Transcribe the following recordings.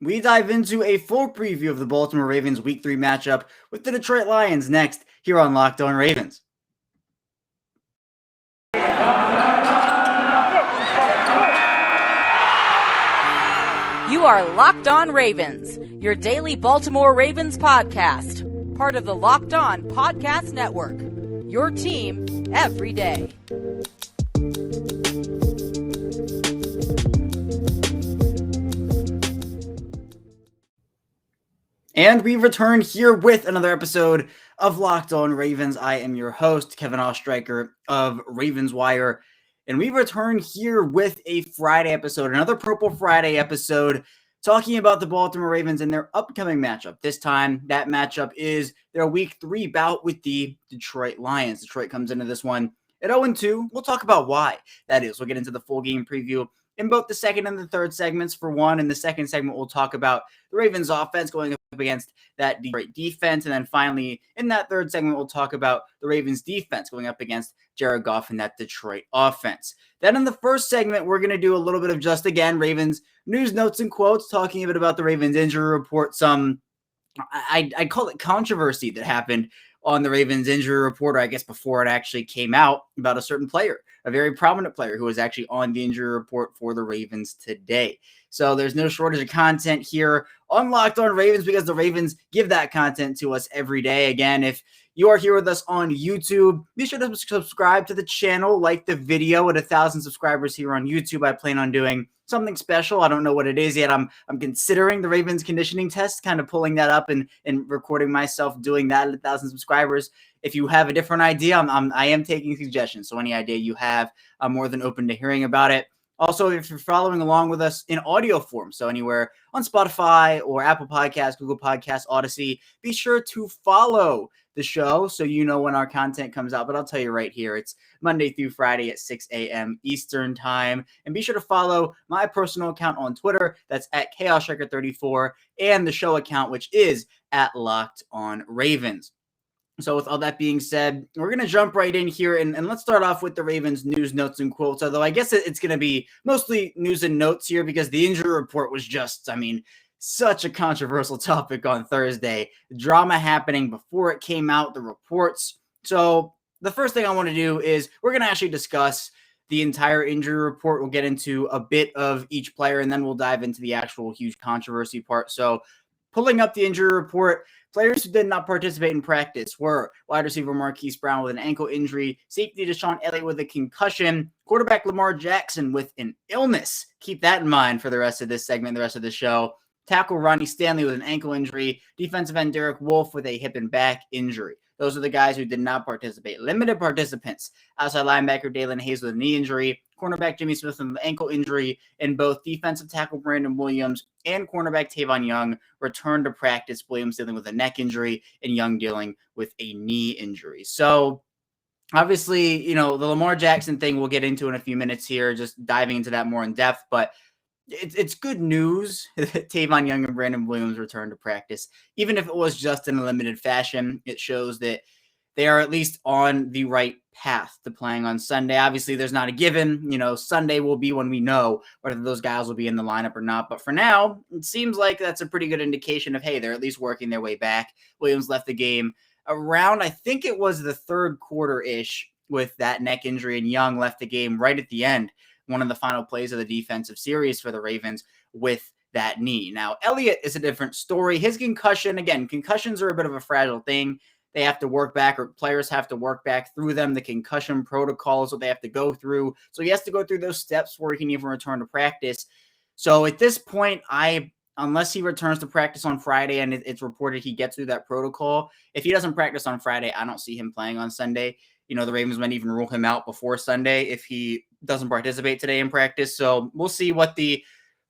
We dive into a full preview of the Baltimore Ravens Week 3 matchup with the Detroit Lions next here on Locked On Ravens. You are Locked On Ravens, your daily Baltimore Ravens podcast, part of the Locked On Podcast Network, your team every day. And we return here with another episode of Locked On Ravens. I am your host, Kevin Ostreicher of Ravens Wire. And we return here with a Friday episode, another Purple Friday episode, talking about the Baltimore Ravens and their upcoming matchup. This time, that matchup is their Week 3 bout with the Detroit Lions. Detroit comes into this one at 0-2. We'll talk about why that is. We'll get into the full game preview in both the second and the third segments. For one, in the second segment, we'll talk about the Ravens offense going up against that Detroit defense. And then finally, in that third segment, we'll talk about the Ravens defense going up against Jared Goff and that Detroit offense. Then in the first segment, we're going to do a little bit of just, again, Ravens news, notes, and quotes, talking a bit about the Ravens injury report, some, I call it controversy that happened on the Ravens injury report, or I guess before it actually came out, about a certain player, a very prominent player who was actually on the injury report for the Ravens today. So there's no shortage of content here on Locked On Ravens because the Ravens give that content to us every day. Again, if you are here with us on YouTube, be sure to subscribe to the channel, like the video. At 1,000 subscribers here on YouTube, I plan on doing something special. I don't know what it is yet. I'm considering the Ravens conditioning test, kind of pulling that up and recording myself doing that at 1,000 subscribers. If you have a different idea, I am taking suggestions. So any idea you have, I'm more than open to hearing about it. Also, if you're following along with us in audio form, so anywhere on Spotify or Apple Podcasts, Google Podcasts, Odyssey, be sure to follow the show so you know when our content comes out. But I'll tell you right here, it's Monday through Friday at 6 a.m. Eastern time. And be sure to follow my personal account on Twitter. That's at ChaosStriker34, and the show account, which is at Locked On Ravens. So with all that being said, we're going to jump right in here, and let's start off with the Ravens news, notes, and quotes, although I guess it's going to be mostly news and notes here because the injury report was just, such a controversial topic on Thursday. Drama happening before it came out, the reports. So the first thing I want to do is we're going to actually discuss the entire injury report. We'll get into a bit of each player, and then we'll dive into the actual huge controversy part. So pulling up the injury report, players who did not participate in practice were wide receiver Marquis Brown with an ankle injury, safety Deshaun Elliott with a concussion, quarterback Lamar Jackson with an illness. Keep that in mind for the rest of this segment, the rest of the show. Tackle Ronnie Stanley with an ankle injury, defensive end Derek Wolfe with a hip and back injury. Those are the guys who did not participate. Limited participants: outside linebacker Dalen Hayes with a knee injury, cornerback Jimmy Smith with an ankle injury, and both defensive tackle Brandon Williams and cornerback Tavon Young returned to practice. Williams dealing with a neck injury and Young dealing with a knee injury. So obviously, the Lamar Jackson thing we'll get into in a few minutes here, just diving into that more in depth, but it's good news that Tavon Young and Brandon Williams returned to practice. Even if it was just in a limited fashion, it shows that they are at least on the right path to playing on Sunday. Obviously, there's not a given. Sunday will be when we know whether those guys will be in the lineup or not. But for now, it seems like that's a pretty good indication of, hey, they're at least working their way back. Williams left the game around, I think it was the third quarter-ish with that neck injury, and Young left the game right at the end, one of the final plays of the defensive series for the Ravens with that knee. Now, Elliott is a different story. His concussion, again, concussions are a bit of a fragile thing. They have to work back, or players have to work back through them. The concussion protocol is what they have to go through. So he has to go through those steps before he can even return to practice. So at this point, unless he returns to practice on Friday and it's reported he gets through that protocol, if he doesn't practice on Friday, I don't see him playing on Sunday. The Ravens might even rule him out before Sunday if he doesn't participate today in practice. So we'll see what the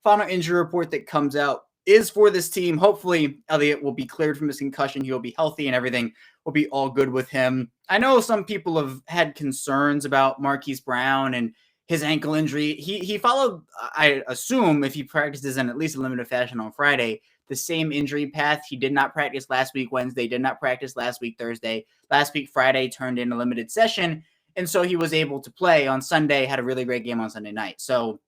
final injury report that comes out is for this team. Hopefully, Elliott will be cleared from his concussion. He'll be healthy and everything will be all good with him. I know some people have had concerns about Marquis Brown and his ankle injury. He followed, I assume, if he practices in at least a limited fashion on Friday, the same injury path. He did not practice last week Wednesday, did not practice last week Thursday. Last week Friday turned in a limited session, and so he was able to play on Sunday, had a really great game on Sunday night. So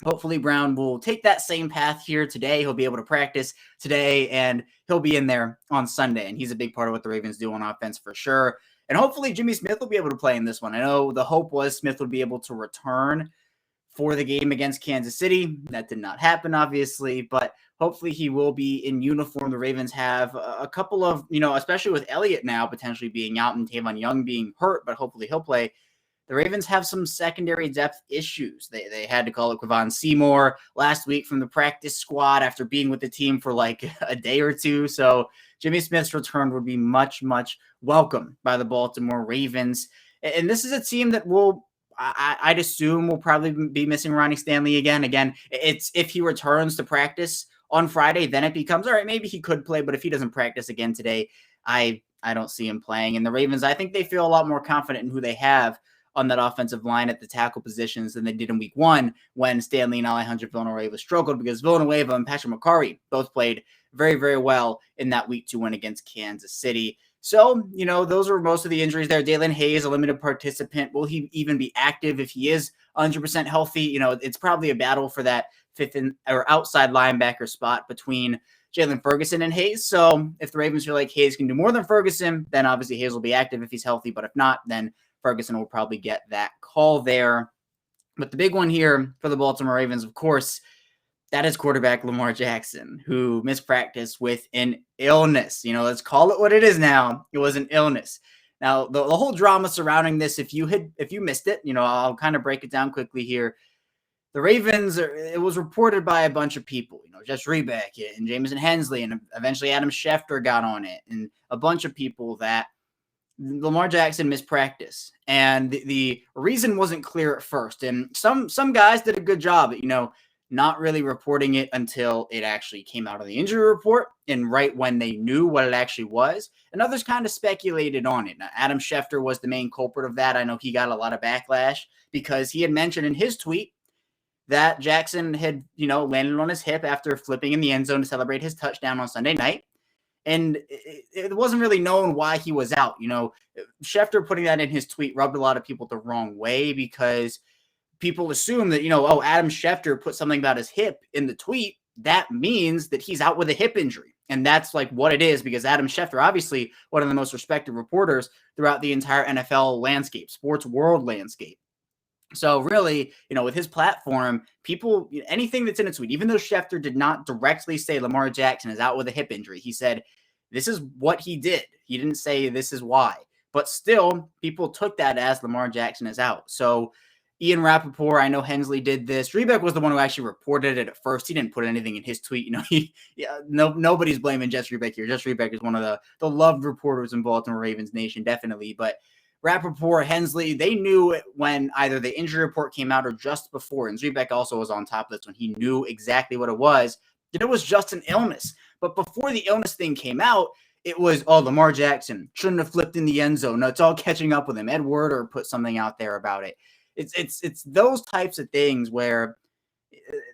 hopefully Brown will take that same path here today. He'll be able to practice today, and he'll be in there on Sunday. And he's a big part of what the Ravens do on offense for sure. And hopefully Jimmy Smith will be able to play in this one. I know the hope was Smith would be able to return for the game against Kansas City. That did not happen, obviously, but hopefully he will be in uniform. The Ravens have a couple of, especially with Elliott now potentially being out and Tavon Young being hurt, but hopefully he'll play. The Ravens have some secondary depth issues. They had to call it Kevon Seymour last week from the practice squad after being with the team for like a day or two. So Jimmy Smith's return would be much, much welcome by the Baltimore Ravens. And this is a team that I'd assume will probably be missing Ronnie Stanley again. Again, it's if he returns to practice on Friday, then it becomes, all right, maybe he could play, but if he doesn't practice again today, I don't see him playing. And the Ravens, I think they feel a lot more confident in who they have on that offensive line at the tackle positions than they did in week one when Stanley and Alejandro Villanueva struggled, because Villanueva and Patrick McCarry both played very, very well in that week 2 win against Kansas City. So, those are most of the injuries there. Dalen Hayes, a limited participant. Will he even be active if he is 100% healthy? It's probably a battle for that fifth or outside linebacker spot between Jalen Ferguson and Hayes. So if the Ravens feel like Hayes can do more than Ferguson, then obviously Hayes will be active if he's healthy. But if not, then Ferguson will probably get that call there. But the big one here for the Baltimore Ravens, of course, that is quarterback Lamar Jackson, who missed practice with an illness. Let's call it what it is now. It was an illness. Now, the whole drama surrounding this, if you missed it, I'll kind of break it down quickly here. The Ravens, it was reported by a bunch of people, Jess Rebeck and Jameson Hensley, and eventually Adam Schefter got on it, and a bunch of people that Lamar Jackson missed practice. And the reason wasn't clear at first. And some guys did a good job at, not really reporting it until it actually came out of the injury report and right when they knew what it actually was. And others kind of speculated on it. Now, Adam Schefter was the main culprit of that. I know he got a lot of backlash because he had mentioned in his tweet that Jackson had, landed on his hip after flipping in the end zone to celebrate his touchdown on Sunday night. And it wasn't really known why he was out. Schefter putting that in his tweet rubbed a lot of people the wrong way because people assume that, Adam Schefter put something about his hip in the tweet. That means that he's out with a hip injury. And that's like what it is, because Adam Schefter, obviously one of the most respected reporters throughout the entire NFL landscape, sports world landscape. So really, with his platform, people, anything that's in a tweet, even though Schefter did not directly say Lamar Jackson is out with a hip injury, he said, this is what he did. He didn't say this is why. But still, people took that as Lamar Jackson is out. So Ian Rappaport, I know Hensley did this. Rebeck was the one who actually reported it at first. He didn't put anything in his tweet. Nobody's blaming Jess Rebeck here. Jess Rebeck is one of the loved reporters in Baltimore Ravens Nation, definitely. But Rappaport, Hensley, they knew when either the injury report came out or just before, and Rebeck also was on top of this when he knew exactly what it was, that it was just an illness. But before the illness thing came out, it was, Lamar Jackson shouldn't have flipped in the end zone. No, it's all catching up with him. Ed Werder put something out there about it. It's those types of things where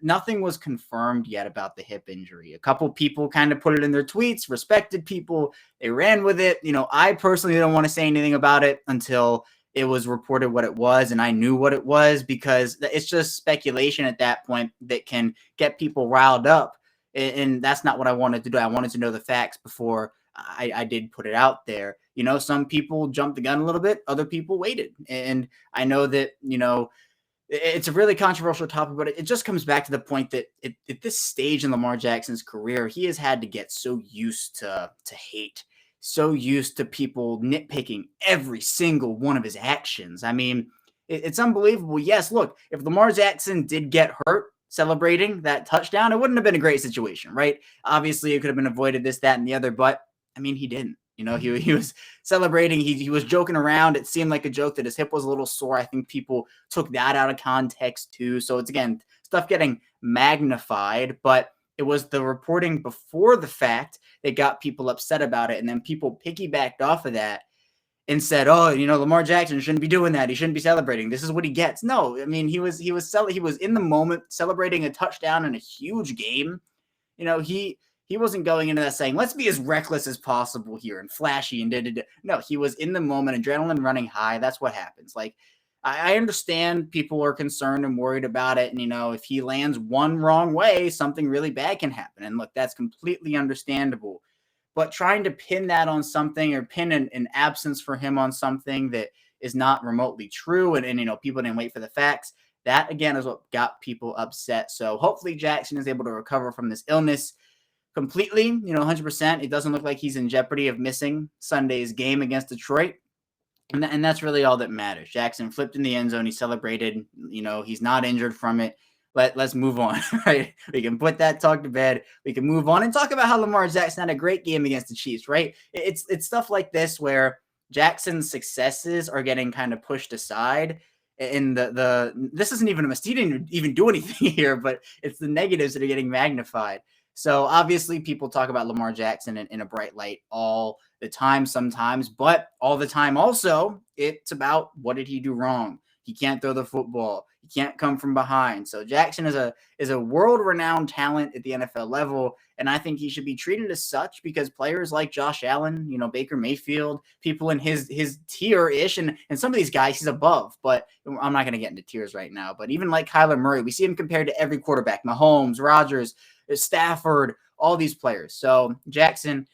nothing was confirmed yet about the hip injury. A couple people kind of put it in their tweets, respected people. They ran with it. I personally don't want to say anything about it until it was reported what it was and I knew what it was, because it's just speculation at that point that can get people riled up. And that's not what I wanted to do. I wanted to know the facts before I did put it out there. Some people jumped the gun a little bit. Other people waited. And I know that, it's a really controversial topic, but it just comes back to the point that at this stage in Lamar Jackson's career, he has had to get so used to hate, so used to people nitpicking every single one of his actions. I mean, it's unbelievable. Yes, look, if Lamar Jackson did get hurt celebrating that touchdown, it wouldn't have been a great situation, right? Obviously, it could have been avoided, this, that, and the other, but I mean, he didn't. He was celebrating. He was joking around. It seemed like a joke that his hip was a little sore. I think people took that out of context too. So it's, again, stuff getting magnified, but it was the reporting before the fact that got people upset about it. And then people piggybacked off of that and said, Lamar Jackson shouldn't be doing that. He shouldn't be celebrating. This is what he gets. No, I mean, he was in the moment celebrating a touchdown in a huge game. He wasn't going into that saying, let's be as reckless as possible here and flashy and da-da-da. No, he was in the moment, adrenaline running high. That's what happens. Like, I understand people are concerned and worried about it. And, if he lands one wrong way, something really bad can happen. And look, that's completely understandable. But trying to pin that on something or pin an absence for him on something that is not remotely true and people didn't wait for the facts, that, again, is what got people upset. So hopefully Jackson is able to recover from this illness completely, 100%. It doesn't look like he's in jeopardy of missing Sunday's game against Detroit. And that's really all that matters. Jackson flipped in the end zone. He celebrated. He's not injured from it. Let's move on, right? We can put that talk to bed. We can move on and talk about how Lamar Jackson had a great game against the Chiefs, right? It's stuff like this where Jackson's successes are getting kind of pushed aside. And this isn't even a mistake. He didn't even do anything here, but it's the negatives that are getting magnified. So obviously people talk about Lamar Jackson in a bright light all the time sometimes, but all the time also it's about what did he do wrong? He can't throw the football. He can't come from behind. So Jackson is a world-renowned talent at the NFL level, and I think he should be treated as such because players like Josh Allen, Baker Mayfield, people in his tier-ish, and some of these guys he's above, but I'm not going to get into tiers right now. But even like Kyler Murray, we see him compared to every quarterback, Mahomes, Rodgers, Stafford, all these players. So Jackson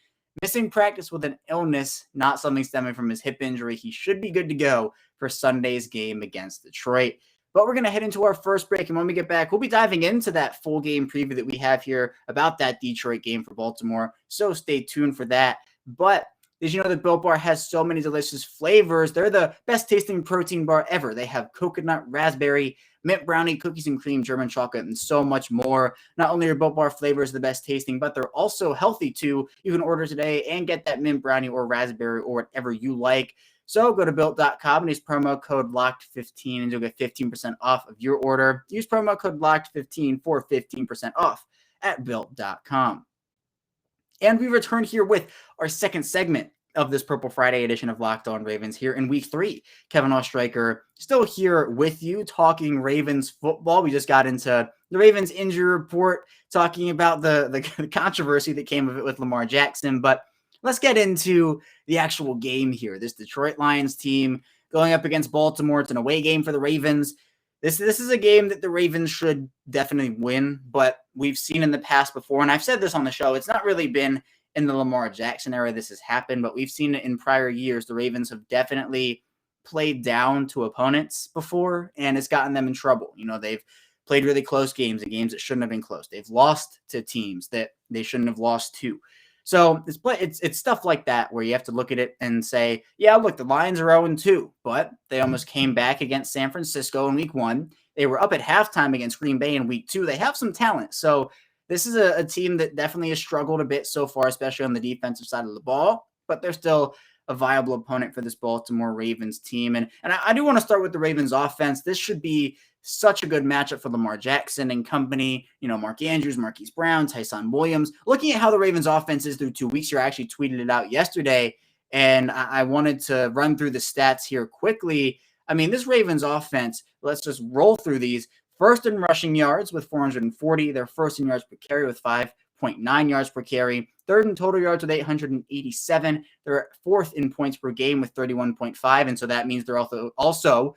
missing practice with an illness, not something stemming from his hip injury. He should be good to go for Sunday's game against Detroit. But we're going to head into our first break. And when we get back, we'll be diving into that full game preview that we have here about that Detroit game for Baltimore. So stay tuned for that. But did you know that Built Bar has so many delicious flavors? They're the best tasting protein bar ever. They have coconut, raspberry, mint brownie, cookies and cream, German chocolate, and so much more. Not only are Built Bar flavors the best tasting, but they're also healthy too. You can order today and get that mint brownie or raspberry or whatever you like. So go to Built.com and use promo code LOCKED15 and you'll get 15% off of your order. Use promo code LOCKED15 for 15% off at Built.com. And we return here with our second segment of this Purple Friday edition of Locked On Ravens here in week 3. Kevin Ostreicher still here with you talking Ravens football. We just got into the Ravens injury report, talking about the controversy that came of it with Lamar Jackson. But let's get into the actual game here. This Detroit Lions team going up against Baltimore. It's an away game for the Ravens. This is a game that the Ravens should definitely win, but we've seen in the past before, and I've said this on the show, it's not really been in the Lamar Jackson era this has happened, but we've seen it in prior years. The Ravens have definitely played down to opponents before, and it's gotten them in trouble. They've played really close games and games that shouldn't have been close. They've lost to teams that they shouldn't have lost to. So it's stuff like that where you have to look at it and say, yeah, look, the Lions are 0-2, but they almost came back against San Francisco in week 1. They were up at halftime against Green Bay in week 2. They have some talent. So this is a team that definitely has struggled a bit so far, especially on the defensive side of the ball, but they're still a viable opponent for this Baltimore Ravens team. And I do want to start with the Ravens offense. This should be such a good matchup for Lamar Jackson and company. Mark Andrews, Marquis Brown, Tyson Williams. Looking at how the Ravens offense is through 2 weeks here, I actually tweeted it out yesterday, and I wanted to run through the stats here quickly. I mean, this Ravens offense, let's just roll through these. First in rushing yards with 440. They're first in yards per carry with 5.9 yards per carry. Third in total yards with 887. They're fourth in points per game with 31.5. And so that means they're also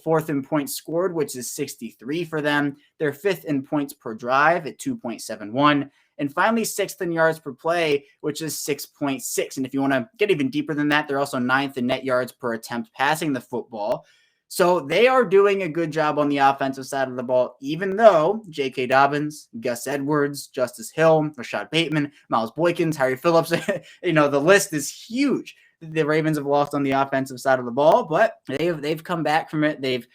fourth in points scored, which is 63 for them. They're fifth in points per drive at 2.71. And finally, sixth in yards per play, which is 6.6. And if you want to get even deeper than that, they're also ninth in net yards per attempt passing the football. So they are doing a good job on the offensive side of the ball, even though J.K. Dobbins, Gus Edwards, Justice Hill, Rashad Bateman, Miles Boykins, Harry Phillips, the list is huge. The Ravens have lost on the offensive side of the ball, but they've come back from it. They've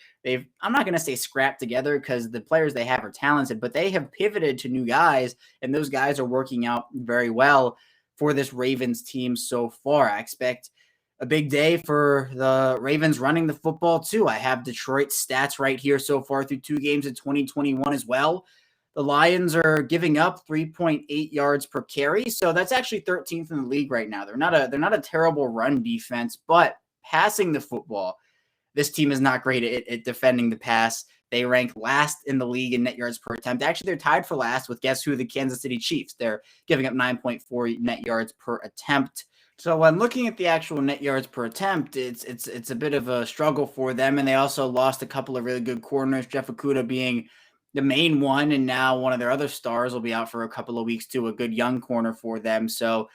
I'm not going to say scrapped together because the players they have are talented, but they have pivoted to new guys, and those guys are working out very well for this Ravens team so far. I expect a big day for the Ravens running the football too. I have Detroit's stats right here so far through 2 games in 2021 as well. The Lions are giving up 3.8 yards per carry, so that's actually 13th in the league right now. They're not a terrible run defense, but passing the football, this team is not great at defending the pass. They rank last in the league in net yards per attempt. Actually, they're tied for last with guess who? The Kansas City Chiefs. They're giving up 9.4 net yards per attempt. So when looking at the actual net yards per attempt, it's a bit of a struggle for them, and they also lost a couple of really good corners, Jeff Okudah being the main one, and now one of their other stars will be out for a couple of weeks too, a good young corner for them. So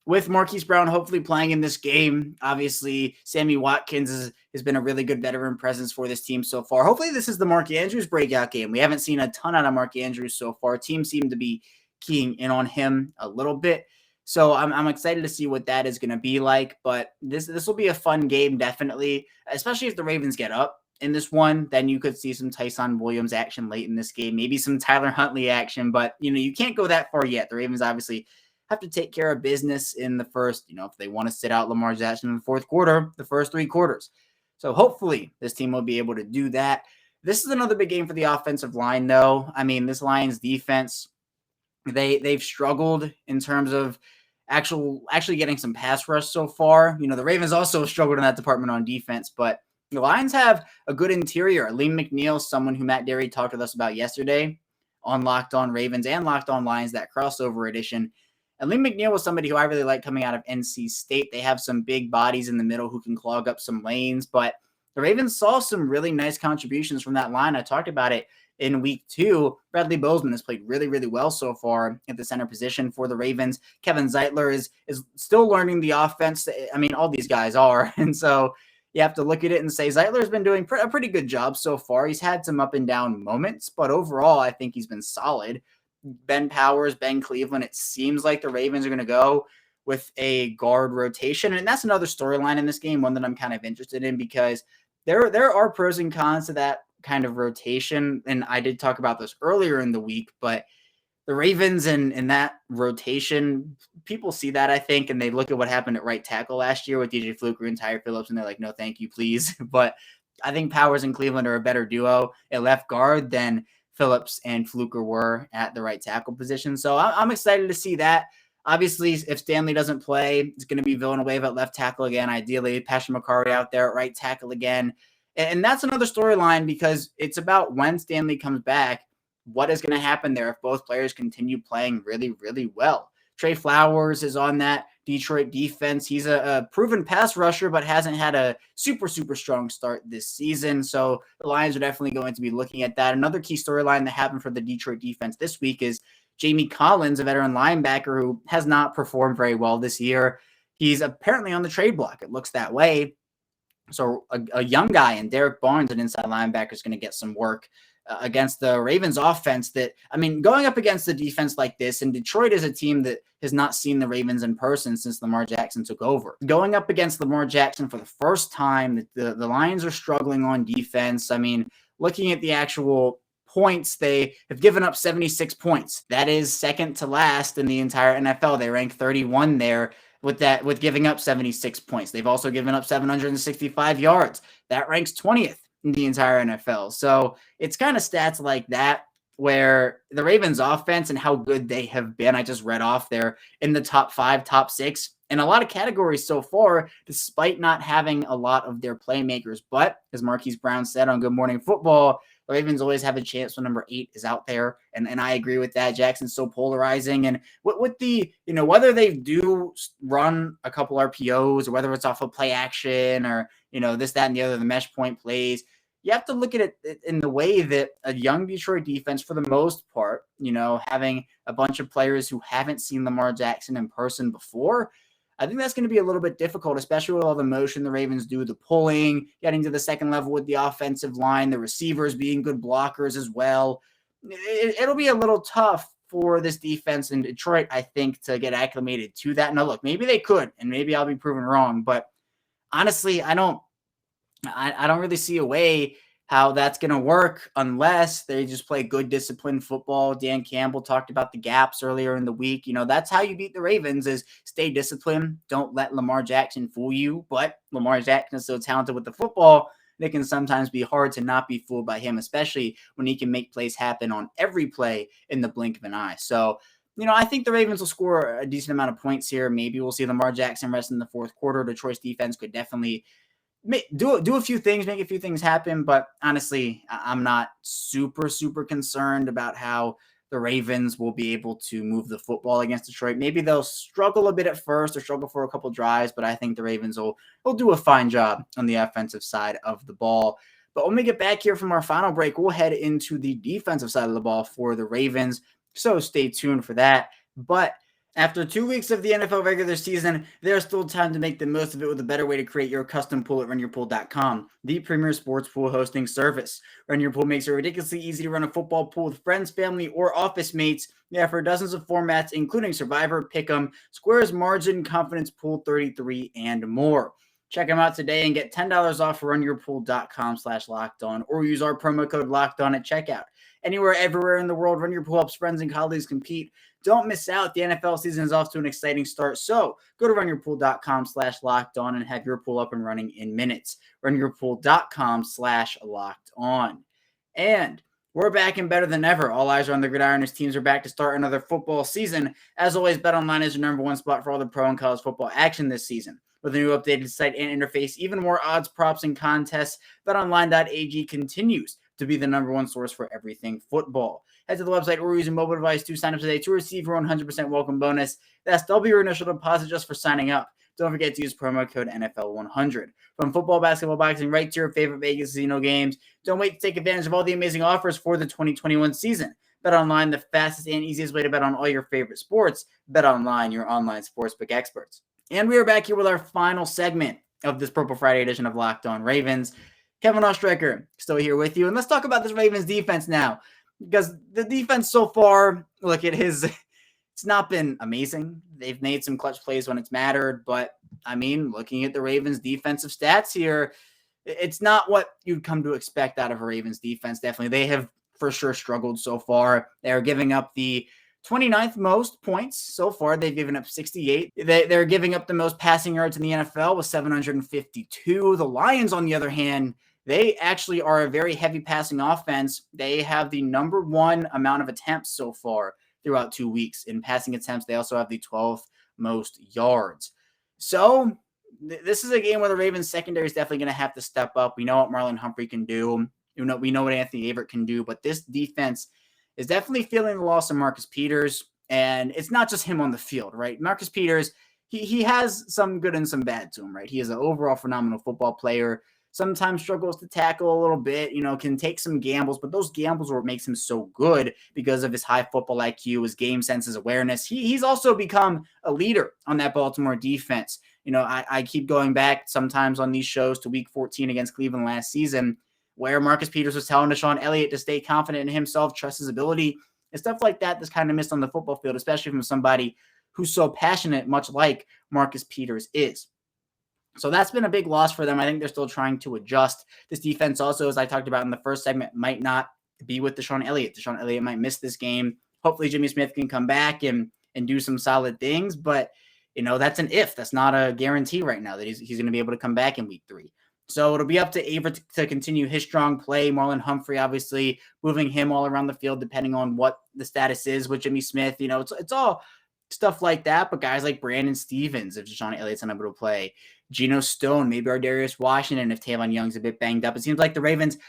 with Marquis Brown hopefully playing in this game, obviously Sammy Watkins has been a really good veteran presence for this team so far. Hopefully this is the Mark Andrews breakout game. We haven't seen a ton out of Mark Andrews so far. Teams seem to be keying in on him a little bit. So I'm excited to see what that is going to be like. But this will be a fun game, definitely, especially if the Ravens get up in this one. Then you could see some Tyson Williams action late in this game, maybe some Tyler Huntley action. But, you can't go that far yet. The Ravens obviously have to take care of business in the first, if they want to sit out Lamar Jackson in the fourth quarter, the first three quarters. So hopefully this team will be able to do that. This is another big game for the offensive line, though. I mean, this Lions defense, they've struggled in terms of actually getting some pass rush so far. The Ravens also struggled in that department on defense, but the Lions have a good interior. Liam McNeil, someone who Matt Derry talked with us about yesterday on Locked On Ravens and Locked On Lions, that crossover edition. And Liam McNeil was somebody who I really like coming out of NC State. They have some big bodies in the middle who can clog up some lanes, but the Ravens saw some really nice contributions from that line. I talked about it in week 2. Bradley Bozeman has played really, really well so far at the center position for the Ravens. Kevin Zeitler is still learning the offense. I mean, all these guys are. And so you have to look at it and say Zeitler's been doing a pretty good job so far. He's had some up and down moments, but overall, I think he's been solid. Ben Powers, Ben Cleveland, it seems like the Ravens are going to go with a guard rotation. And that's another storyline in this game, one that I'm kind of interested in, because there are pros and cons to that kind of rotation. And I did talk about this earlier in the week, but the Ravens and that rotation, people see that, I think, and they look at what happened at right tackle last year with DJ Fluker and Tyre Phillips, and they're like, no, thank you, please. But I think Powers and Cleveland are a better duo at left guard than Phillips and Fluker were at the right tackle position. So I'm excited to see that. Obviously, if Stanley doesn't play, it's going to be Villanueva at left tackle again, ideally. Patrick McCarry out there at right tackle again. And that's another storyline, because it's about when Stanley comes back, what is going to happen there if both players continue playing really, really well. Trey Flowers is on that Detroit defense. He's a proven pass rusher, but hasn't had a super, super strong start this season. So the Lions are definitely going to be looking at that. Another key storyline that happened for the Detroit defense this week is Jamie Collins, a veteran linebacker who has not performed very well this year. He's apparently on the trade block. It looks that way. So a young guy in Derek Barnes, an inside linebacker, is going to get some work against the Ravens offense. That, I mean, going up against the defense like this, and Detroit is a team that has not seen the Ravens in person since Lamar Jackson took over. Going up against Lamar Jackson for the first time, the Lions are struggling on defense. I mean, looking at the actual points, they have given up 76 points. That is second to last in the entire NFL. They rank 31 there with giving up 76 points. They've also given up 765 yards. That ranks 20th in the entire NFL. So it's kind of stats like that where the Ravens offense and how good they have been, I just read off there, in the top 5, top 6, in a lot of categories so far, despite not having a lot of their playmakers. But as Marquis Brown said on Good Morning Football, the Ravens always have a chance when number 8 is out there. And I agree with that. Jackson's so polarizing. And with the, whether they do run a couple RPOs or whether it's off of play action or, this, that, and the other, the mesh point plays, you have to look at it in the way that a young Detroit defense, for the most part, having a bunch of players who haven't seen Lamar Jackson in person before, I think that's going to be a little bit difficult, especially with all the motion the Ravens do, the pulling, getting to the second level with the offensive line, the receivers being good blockers as well. It'll be a little tough for this defense in Detroit, I think, to get acclimated to that. Now, look, maybe they could, and maybe I'll be proven wrong, but honestly, I don't really see a way how that's going to work unless they just play good, disciplined football. Dan Campbell talked about the gaps earlier in the week. That's how you beat the Ravens, is stay disciplined. Don't let Lamar Jackson fool you. But Lamar Jackson is so talented with the football, it can sometimes be hard to not be fooled by him, especially when he can make plays happen on every play in the blink of an eye. So, I think the Ravens will score a decent amount of points here. Maybe we'll see Lamar Jackson rest in the fourth quarter. Detroit's defense could definitely do a few things, make a few things happen. But honestly, I'm not super, super concerned about how the Ravens will be able to move the football against Detroit. Maybe they'll struggle a bit at first or struggle for a couple drives, but I think the Ravens will do a fine job on the offensive side of the ball. But when we get back here from our final break, we'll head into the defensive side of the ball for the Ravens. So stay tuned for that. But after 2 weeks of the NFL regular season, there's still time to make the most of it with a better way to create your custom pool at runyourpool.com, the premier sports pool hosting service. Run Your Pool makes it ridiculously easy to run a football pool with friends, family, or office mates. They offer dozens of formats, including Survivor, Pick'em, Squares, Margin, Confidence Pool 33, and more. Check them out today and get $10 off for runyourpool.com/lockedon or use our promo code LOCKEDON at checkout. Anywhere, everywhere in the world, Run Your Pool helps friends and colleagues compete. Don't miss out. The NFL season is off to an exciting start. So go to runyourpool.com/lockedon and have your pool up and running in minutes. Runyourpool.com/lockedon. And we're back and better than ever. All eyes are on the gridiron as teams are back to start another football season. As always, BetOnline is your number one spot for all the pro and college football action this season. With a new updated site and interface, even more odds, props, and contests, BetOnline.ag continues to be the number one source for everything football. Head to the website or use a mobile device to sign up today to receive your 100% welcome bonus. That's double your initial deposit just for signing up. Don't forget to use promo code NFL100. From football, basketball, boxing, right to your favorite Vegas casino games. Don't wait to take advantage of all the amazing offers for the 2021 season. BetOnline, the fastest and easiest way to bet on all your favorite sports. BetOnline, your online sportsbook experts. And we are back here with our final segment of this Purple Friday edition of Locked On Ravens. Kevin Ostreicher still here with you. And let's talk about this Ravens defense now. Because the defense so far, look, it's not been amazing. They've made some clutch plays when it's mattered. But, I mean, looking at the Ravens defensive stats here, it's not what you'd come to expect out of a Ravens defense. Definitely. They have for sure struggled so far. They are giving up the 29th most points so far. They've given up 68. They're giving up the most passing yards in the NFL with 752. The Lions, on the other hand, they actually are a very heavy passing offense. They have the number one amount of attempts so far throughout 2 weeks. In passing attempts, they also have the 12th most yards. So this is a game where the Ravens secondary is definitely going to have to step up. We know what Marlon Humphrey can do. We know what Anthony Averett can do. But this defense is definitely feeling the loss of Marcus Peters. And it's not just him on the field, right? Marcus Peters, he has some good and some bad to him, right? He is an overall phenomenal football player. Sometimes struggles to tackle a little bit, can take some gambles, but those gambles are what makes him so good because of his high football IQ, his game sense, his awareness. He's also become a leader on that Baltimore defense. I keep going back sometimes on these shows to week 14 against Cleveland last season, where Marcus Peters was telling Deshaun Elliott to stay confident in himself, trust his ability, and stuff like that that's kind of missed on the football field, especially from somebody who's so passionate, much like Marcus Peters is. So that's been a big loss for them. I think they're still trying to adjust. This defense also, as I talked about in the first segment, might not be with Deshaun Elliott. Deshaun Elliott might miss this game. Hopefully Jimmy Smith can come back and do some solid things. But, that's an if. That's not a guarantee right now that he's going to be able to come back in week 3. So it'll be up to Averett to continue his strong play. Marlon Humphrey, obviously, moving him all around the field depending on what the status is with Jimmy Smith. It's all stuff like that. But guys like Brandon Stevens, if Deshaun Elliott's unable to play, Geno Stone, maybe Ardarius Washington if Tavon Young's a bit banged up. It seems like the Ravens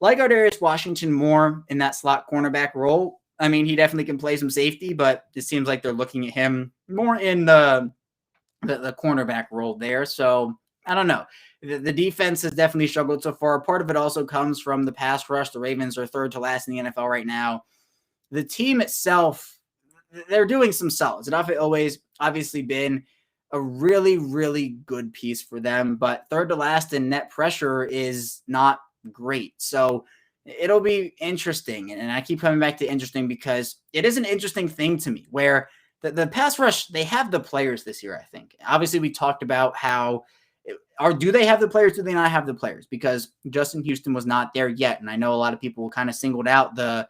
like Ardarius Washington more in that slot cornerback role. I mean, he definitely can play some safety, but it seems like they're looking at him more in the cornerback role there. So I don't know. The defense has definitely struggled so far. Part of it also comes from the pass rush. The Ravens are third to last in the NFL right now. The team itself, they're doing some solids. And I've always obviously been a really, really good piece for them, but third to last in net pressure is not great. So it'll be interesting. And I keep coming back to interesting because it is an interesting thing to me where the pass rush, they have the players this year, I think. Obviously, we talked about how, do they have the players? Do they not have the players? Because Justin Houston was not there yet. And I know a lot of people kind of singled out the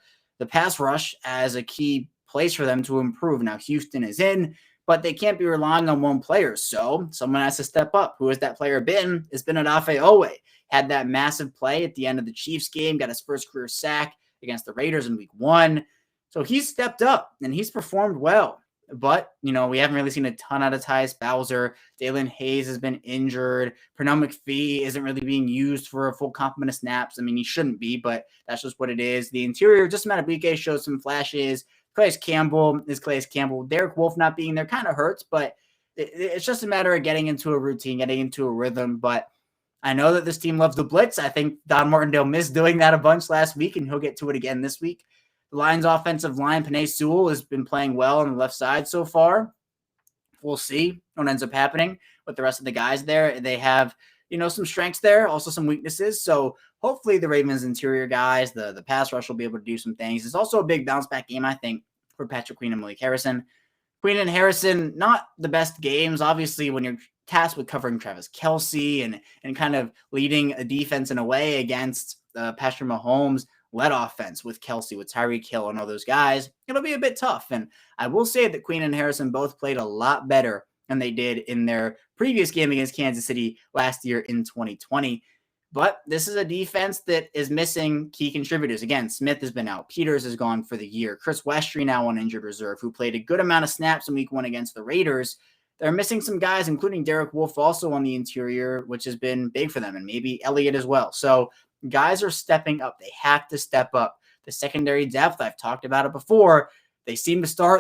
pass rush as a key place for them to improve. Now, Houston is in, but they can't be relying on one player. So someone has to step up. Who has that player been? It's been Odafe Owe. Had that massive play at the end of the Chiefs game, got his first career sack against the Raiders in week 1. So he's stepped up and he's performed well. But, we haven't really seen a ton out of Tyus Bowser. Dalen Hayes has been injured. Pernell McPhee isn't really being used for a full complement of snaps. I mean, he shouldn't be, but that's just what it is. The interior, just Madubuike showed some flashes. Calais Campbell is Calais Campbell. Derek Wolfe not being there kind of hurts, but it's just a matter of getting into a routine, getting into a rhythm. But I know that this team loves the blitz. I think Don Martindale missed doing that a bunch last week, and he'll get to it again this week. The Lions' offensive line, Penei Sewell, has been playing well on the left side so far. We'll see what ends up happening with the rest of the guys there. They have, some strengths there, also some weaknesses. So hopefully the Ravens interior guys, the pass rush will be able to do some things. It's also a big bounce back game, I think, for Patrick Queen and Malik Harrison. Queen and Harrison, not the best games, obviously, when you're tasked with covering Travis Kelce and kind of leading a defense in a way against Patrick Mahomes led offense with Kelce, with Tyreek Hill and all those guys. It'll be a bit tough. And I will say that Queen and Harrison both played a lot better than they did in their previous game against Kansas City last year in 2020. But this is a defense that is missing key contributors. Again, Smith has been out. Peters is gone for the year. Chris Westry now on injured reserve, who played a good amount of snaps in week 1 against the Raiders. They're missing some guys, including Derek Wolfe also on the interior, which has been big for them, and maybe Elliott as well. So guys are stepping up. They have to step up. The secondary depth, I've talked about it before. The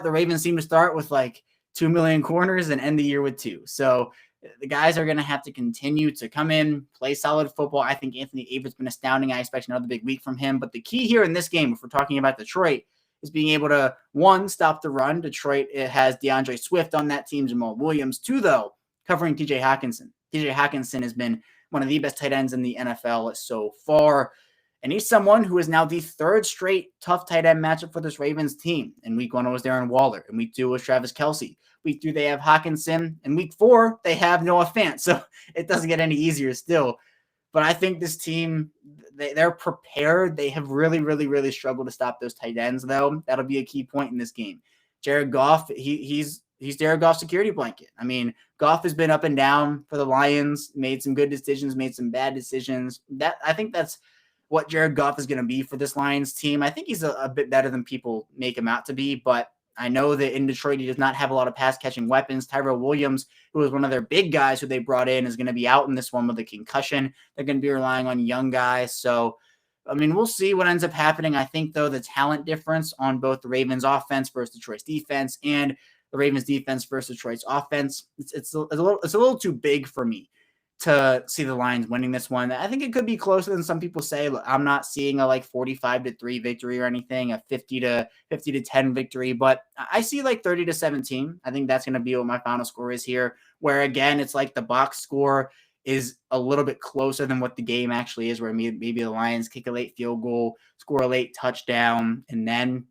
Ravens seem to start with like 2 million corners and end the year with 2. So the guys are going to have to continue to come in, play solid football. I think Anthony Avertt's been astounding. I expect another big week from him. But the key here in this game, if we're talking about Detroit, is being able to, 1, stop the run. Detroit, it has DeAndre Swift on that team, Jamal Williams. 2, though, covering TJ Hockenson. TJ Hockenson has been one of the best tight ends in the NFL so far. And he's someone who is now the 3rd straight tough tight end matchup for this Ravens team. In week 1, it was Darren Waller. In week 2, it was Travis Kelce. Week 3, they have Hockenson. In week 4, they have Noah Fant. So it doesn't get any easier still. But I think this team, they're prepared. They have really, really, really struggled to stop those tight ends, though. That'll be a key point in this game. Jared Goff, he's Jared Goff's security blanket. I mean, Goff has been up and down for the Lions, made some good decisions, made some bad decisions. I think that's what Jared Goff is going to be for this Lions team. I think he's a bit better than people make him out to be, but I know that in Detroit, he does not have a lot of pass-catching weapons. Tyrell Williams, who was one of their big guys who they brought in, is going to be out in this one with a concussion. They're going to be relying on young guys. So, I mean, we'll see what ends up happening. I think, though, the talent difference on both the Ravens offense versus Detroit's defense and the Ravens defense versus Detroit's offense, it's a little too big for me to see the Lions winning this one. I think it could be closer than some people say. I'm not seeing a 45-3 victory or anything, a 50-10 victory, but I see 30-17. I think that's going to be what my final score is here, where again, it's like the box score is a little bit closer than what the game actually is, where maybe the Lions kick a late field goal, score a late touchdown, and then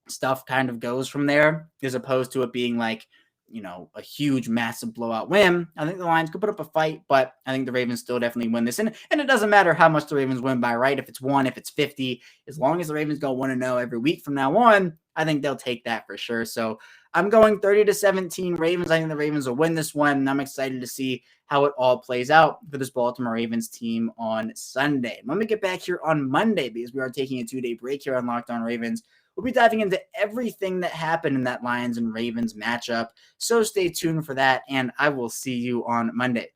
stuff kind of goes from there, as opposed to it being a huge, massive blowout win. I think the Lions could put up a fight, but I think the Ravens still definitely win this. And it doesn't matter how much the Ravens win by, right? If it's 1, if it's 50, as long as the Ravens go 1-0 every week from now on, I think they'll take that for sure. So I'm going 30-17 Ravens. I think the Ravens will win this one, and I'm excited to see how it all plays out for this Baltimore Ravens team on Sunday. Let me get back here on Monday, because we are taking a 2-day break here on Locked On Ravens. We'll be diving into everything that happened in that Lions and Ravens matchup. So stay tuned for that, and I will see you on Monday.